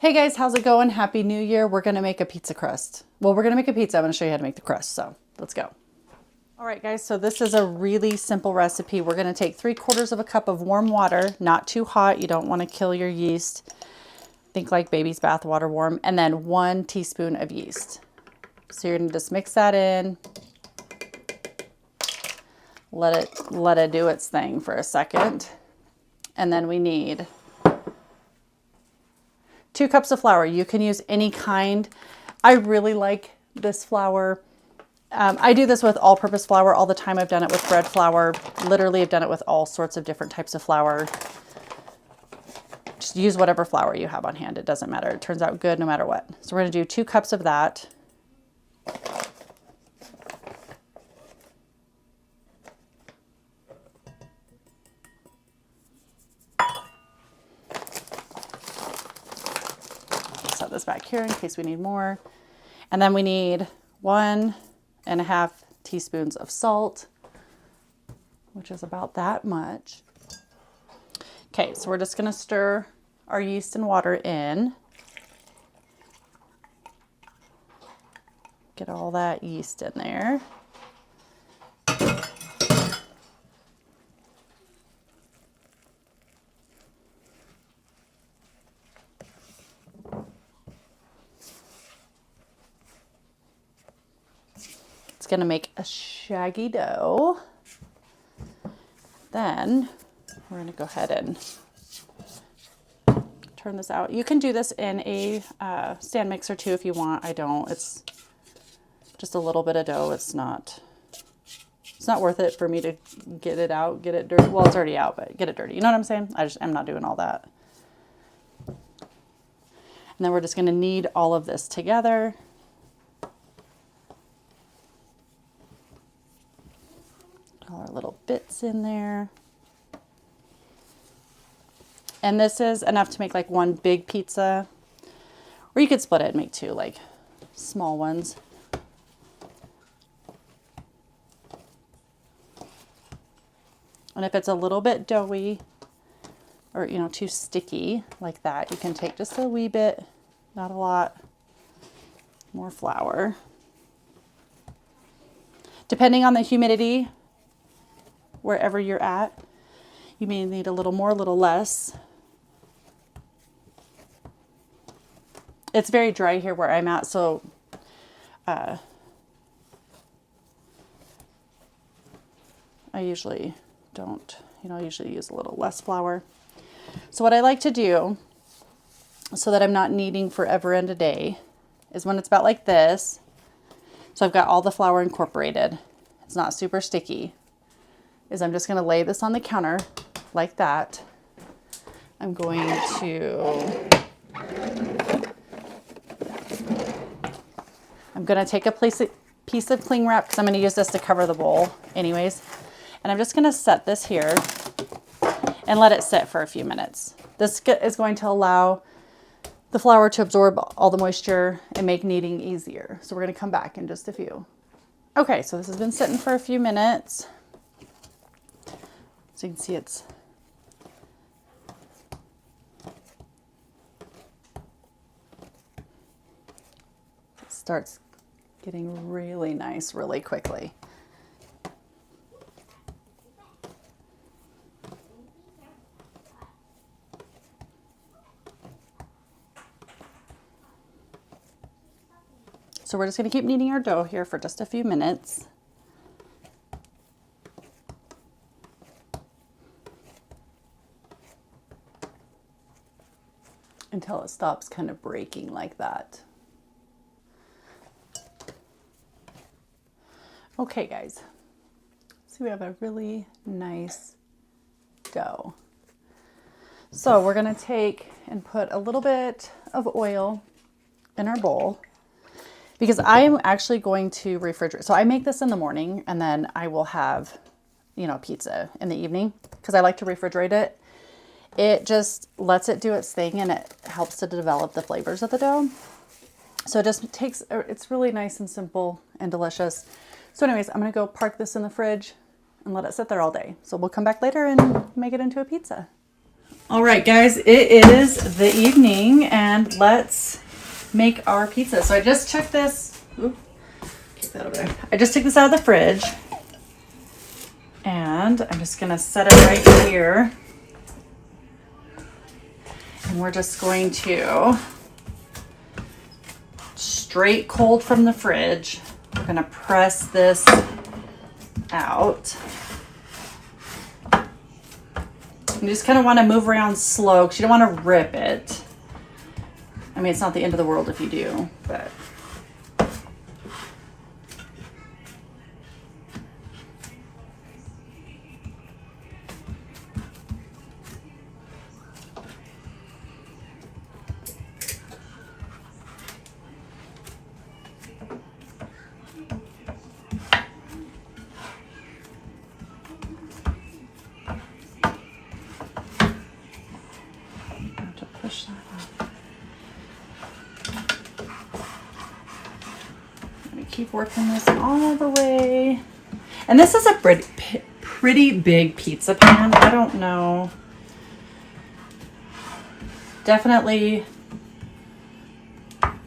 Hey guys, how's it going? Happy New Year. We're going to make a pizza crust. Well, we're going to make a pizza. I'm going to show you how to make the crust. So let's go. All right, guys. So this is a really simple recipe. We're going to take 3/4 of a cup of warm water, not too hot. You don't want to kill your yeast. Think like baby's bath water warm. And then 1 teaspoon of yeast. So you're going to just mix that in. Let it do its thing for a second. And then we need 2 cups of flour. You can use any kind. I really like this flour. I do this with all-purpose flour all the time. I've done it with bread flour. Literally, I've done it with all sorts of different types of flour. Just use whatever flour you have on hand. It doesn't matter. It turns out good no matter what. So we're going to do 2 cups of that. Set this back here in case we need more. And then we need 1.5 teaspoons of salt, which is about that much. Okay, so we're just going to stir our yeast and water in. Get all that yeast in there. It's going to make a shaggy dough. Then we're going to go ahead and turn this out. You can do this in a stand mixer too if you want. I don't. It's just a little bit of dough. It's not worth it for me to get it out, get it dirty. Well, it's already out, but get it dirty. You know what I'm saying? I'm not doing all that. And then we're just going to knead all of this together. All our little bits in there. And this is enough to make like 1 big pizza, or you could split it and make 2 like small ones. And if it's a little bit doughy or, you know, too sticky like that, you can take just a wee bit, not a lot, more flour. Depending on the humidity, wherever you're at, you may need a little more, a little less. It's very dry here where I'm at, so I usually don't, I usually use a little less flour. So what I like to do, so that I'm not kneading forever and a day, is when it's about like this, so I've got all the flour incorporated, it's not super sticky, is I'm just going to lay this on the counter like that. I'm going to take a piece of cling wrap because I'm going to use this to cover the bowl anyways. And I'm just going to set this here and let it sit for a few minutes. This is going to allow the flour to absorb all the moisture and make kneading easier. So we're going to come back in just a few. Okay, so this has been sitting for a few minutes. So you can see it starts getting really nice really quickly. So we're just going to keep kneading our dough here for just a few minutes. Until it stops kind of breaking like that. Okay, guys. So we have a really nice dough. So we're going to take and put a little bit of oil in our bowl because I'm actually going to refrigerate. So I make this in the morning and then I will have, pizza in the evening because I like to refrigerate it. It just lets it do its thing and it helps to develop the flavors of the dough. So it just it's really nice and simple and delicious. So anyways, I'm going to go park this in the fridge and let it sit there all day. So we'll come back later and make it into a pizza. All right, guys, it is the evening and let's make our pizza. So I just took this, keep that over there. I just took this out of the fridge and I'm just gonna set it right here. And we're just going to, straight cold from the fridge, we're gonna press this out. You just kind of want to move around slow because you don't want to rip it. I mean, it's not the end of the world if you do, but. Push that up. I'm gonna keep working this all the way. And this is a pretty big pizza pan. I don't know. Definitely,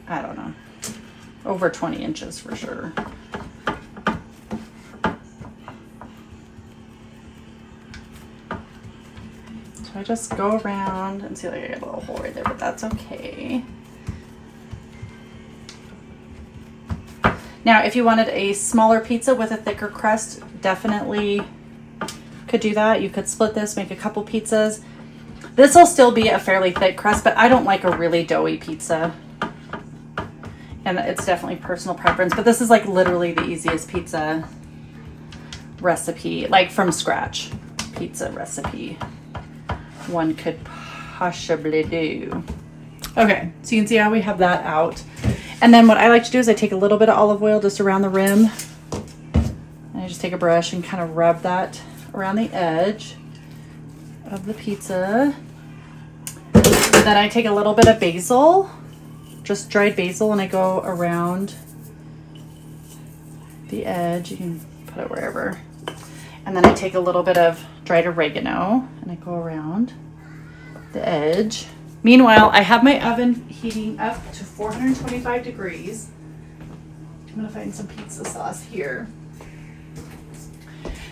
I don't know, over 20 inches for sure. I just go around and see, like, I got a little hole right there, but that's okay. Now, if you wanted a smaller pizza with a thicker crust, definitely could do that. You could split this, make a couple pizzas. This will still be a fairly thick crust, but I don't like a really doughy pizza. And it's definitely personal preference, but this is like literally the easiest pizza recipe, like from scratch pizza recipe one could possibly do. Okay, so you can see how we have that out. And then what I like to do is I take a little bit of olive oil just around the rim. And I just take a brush and kind of rub that around the edge of the pizza. And then I take a little bit of basil, just dried basil, and I go around the edge. You can put it wherever. And then I take a little bit of dried oregano and I go around the edge. Meanwhile, I have my oven heating up to 425 degrees. I'm gonna find some pizza sauce here.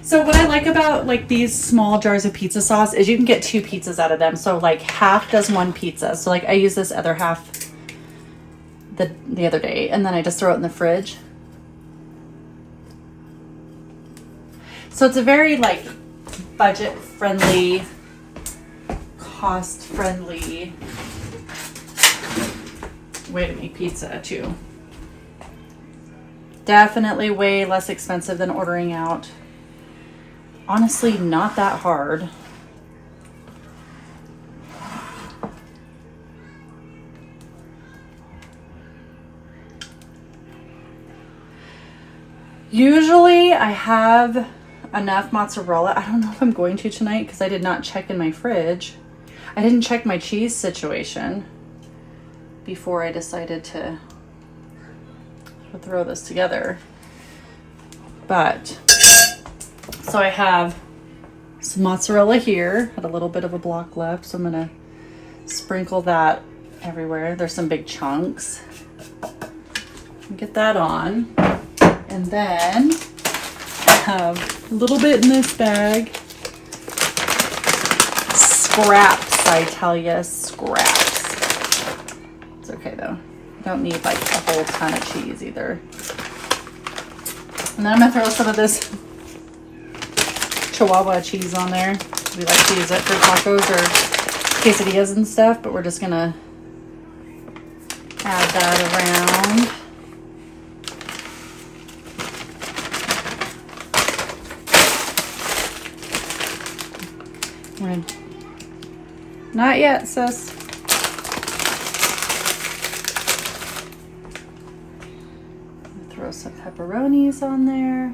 So what I like about like these small jars of pizza sauce is you can get 2 pizzas out of them. So like half does 1 pizza. So like I use this other half the other day and then I just throw it in the fridge. So it's a very like budget friendly, cost friendly way to make pizza too. Definitely way less expensive than ordering out. Honestly, not that hard. Usually I have enough mozzarella. I don't know if I'm going to tonight because I did not check in my fridge. I didn't check my cheese situation before I decided to throw this together. But, so I have some mozzarella here. Had a little bit of a block left, so I'm gonna sprinkle that everywhere. There's some big chunks. Get that on. And then I have a little bit in this bag. Scraps, I tell you, scraps. It's okay though. Don't need like a whole ton of cheese either. And then I'm gonna throw some of this Chihuahua cheese on there. We like to use it for tacos or quesadillas and stuff, but we're just gonna add that around. Not yet, sis. Throw some pepperonis on there.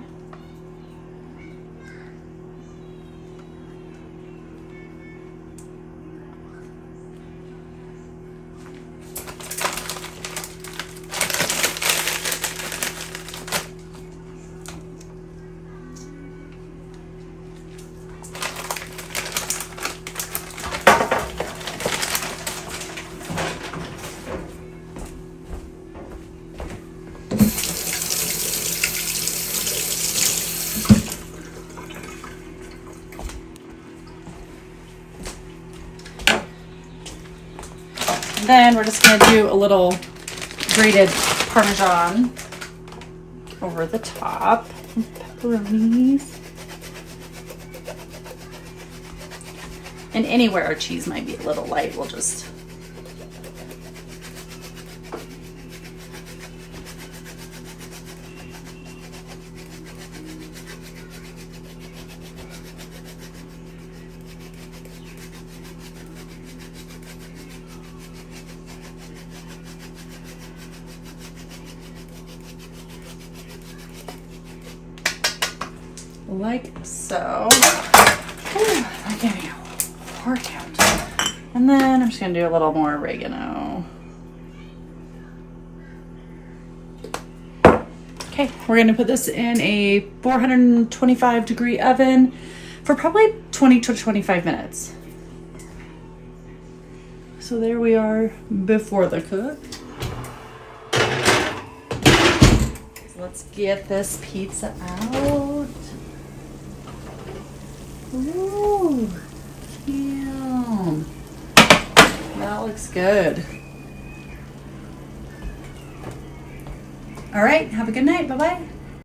then we're just gonna do a little grated Parmesan over the top. Pepperonis. And anywhere our cheese might be a little light, we'll just like so. Ooh, I'm getting a little workout. And then I'm just gonna do a little more oregano. Okay, we're gonna put this in a 425 degree oven for probably 20 to 25 minutes. So there we are before the cook. So let's get this pizza out. Ooh, yum. That looks good. All right, have a good night. Bye-bye.